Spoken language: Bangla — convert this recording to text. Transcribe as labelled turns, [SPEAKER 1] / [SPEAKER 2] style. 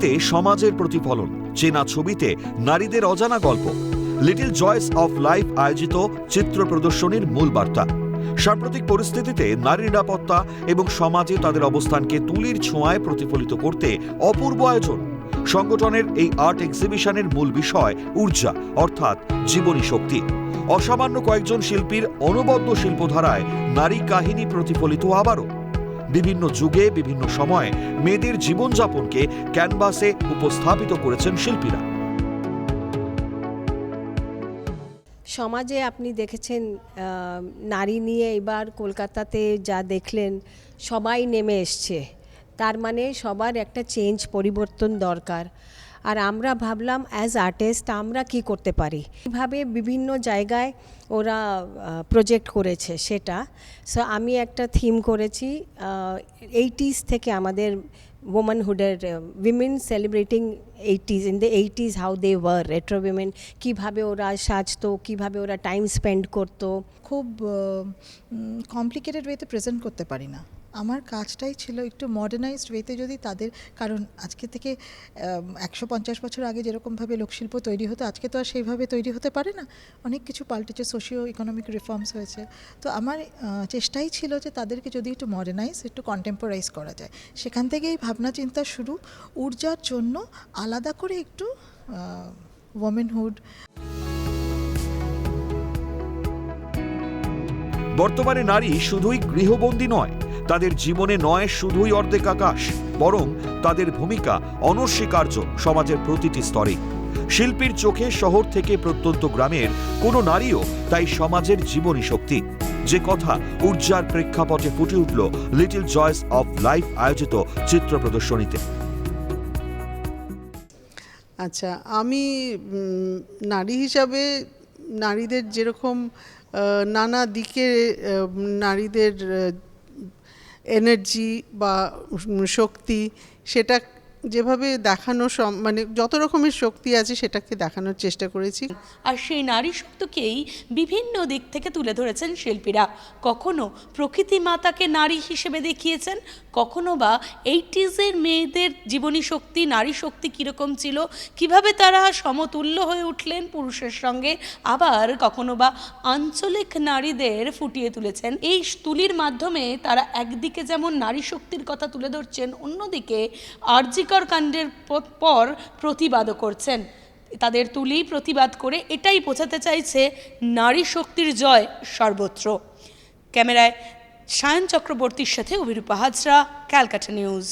[SPEAKER 1] ছবিতে সমাজের প্রতিফলন, চেনা ছবিতে নারীদের অজানা গল্প। লিটল জয়স অফ লাইফ আয়োজিত চিত্র প্রদর্শনীর মূল বার্তা সাম্প্রতিক পরিস্থিতিতে নারী নিরাপত্তা এবং সমাজে তাদের অবস্থানকে তুলির ছোঁয়ায় প্রতিফলিত করতে অপূর্ব আয়োজন। সংগঠনের এই আর্ট এক্সিবিশনের মূল বিষয় ঊর্জা, অর্থাৎ জীবনী শক্তি। অসামান্য কয়েকজন শিল্পীর অনবদ্য শিল্পধারায় নারী কাহিনী প্রতিফলিত আবারও। বিভিন্ন যুগে বিভিন্ন সময়ে মেয়েদের জীবনযাপনকে ক্যানভাসে উপস্থাপিত করেছেন শিল্পীরা।
[SPEAKER 2] সমাজে আপনি দেখেছেন নারী নিয়ে এবার কলকাতাতে যা দেখলেন, সবাই নেমে এসছে। তার মানে সবার একটা চেঞ্জ, পরিবর্তন দরকার। আর আমরা ভাবলাম অ্যাজ আর্টিস্ট আমরা কি করতে পারি, কীভাবে বিভিন্ন জায়গায় ওরা প্রজেক্ট করেছে সেটা। সো আমি একটা থিম করেছি 80s থেকে আমাদের womanhood-এর women celebrating 80s, in the 80s how they were, retro women, কীভাবে ওরা সাজতো, কীভাবে ওরা টাইম স্পেন্ড করতো।
[SPEAKER 3] খুব কমপ্লিকেটেড ওয়েতে প্রেজেন্ট করতে পারি না। আমার কাজটাই ছিল একটু মডার্নাইজড ওয়েতে, যদি তাদের, কারণ আজকে থেকে 150 বছর আগে যেরকমভাবে লোকশিল্প তৈরি হতো আজকে তো আর সেইভাবে তৈরি হতে পারে না। অনেক কিছু পাল্টেছে, সোশিও ইকোনমিক রিফর্মস হয়েছে। তো আমার চেষ্টাই ছিল যে তাদেরকে যদি একটু মডার্নাইজ, একটু কন্টেম্পোরাইজ করা যায়। সেখান থেকেই ভাবনা চিন্তা শুরু, ঊর্জার জন্য আলাদা করে একটু ওমেনহুড।
[SPEAKER 1] বর্তমানে নারী শুধুই গৃহবন্দী নয়, তাদের জীবনে নয় শুধুই অর্ধেক আকাশ, বরং তাদের ভূমিকা অনস্বীকার্য সমাজের প্রতিটি স্তরে। শিল্পীর চোখে শহর থেকে প্রত্যন্ত গ্রামের কোনো নারীও তাই সমাজের জীবনী শক্তি, যে কথা ঊর্জার প্রেক্ষাপটে ফুটে উঠল লিটল জয়স অফ লাইফ আয়োজিত চিত্র প্রদর্শনীতে।
[SPEAKER 4] আচ্ছা, আমি নারী হিসাবে নারীদের যেরকম নানা দিকে নারীদের এনার্জি বা শক্তি, সেটা যেভাবে দেখানো, মানে যত রকমের শক্তি আছে সেটাকে দেখানোর চেষ্টা করেছি।
[SPEAKER 5] আর সেই নারী শক্তিকেই বিভিন্ন দিক থেকে তুলে ধরেছেন শিল্পীরা। কখনো প্রকৃতি মাতাকে নারী হিসেবে দেখিয়েছেন, কখনো বা 80s-এর মেয়েদের জীবনী শক্তি, নারী শক্তি কীরকম ছিল, কিভাবে তারা সমতুল্য হয়ে উঠলেন পুরুষের সঙ্গে, আবার কখনো বা আঞ্চলিক নারীদের ফুটিয়ে তুলেছেন। এই তুলির মাধ্যমে তারা একদিকে যেমন নারী শক্তির কথা তুলে ধরছেন, অন্যদিকে আরজিকর কাণ্ডের পর প্রতিবাদও করছেন। তাদের তুলি প্রতিবাদ করে এটাই বোঝাতে চাইছে নারী শক্তির জয় সর্বত্র। ক্যামেরায় সায়ন চক্রবর্তীর সাথে অভিরূপা হাজরা, ক্যালকাটা নিউজ।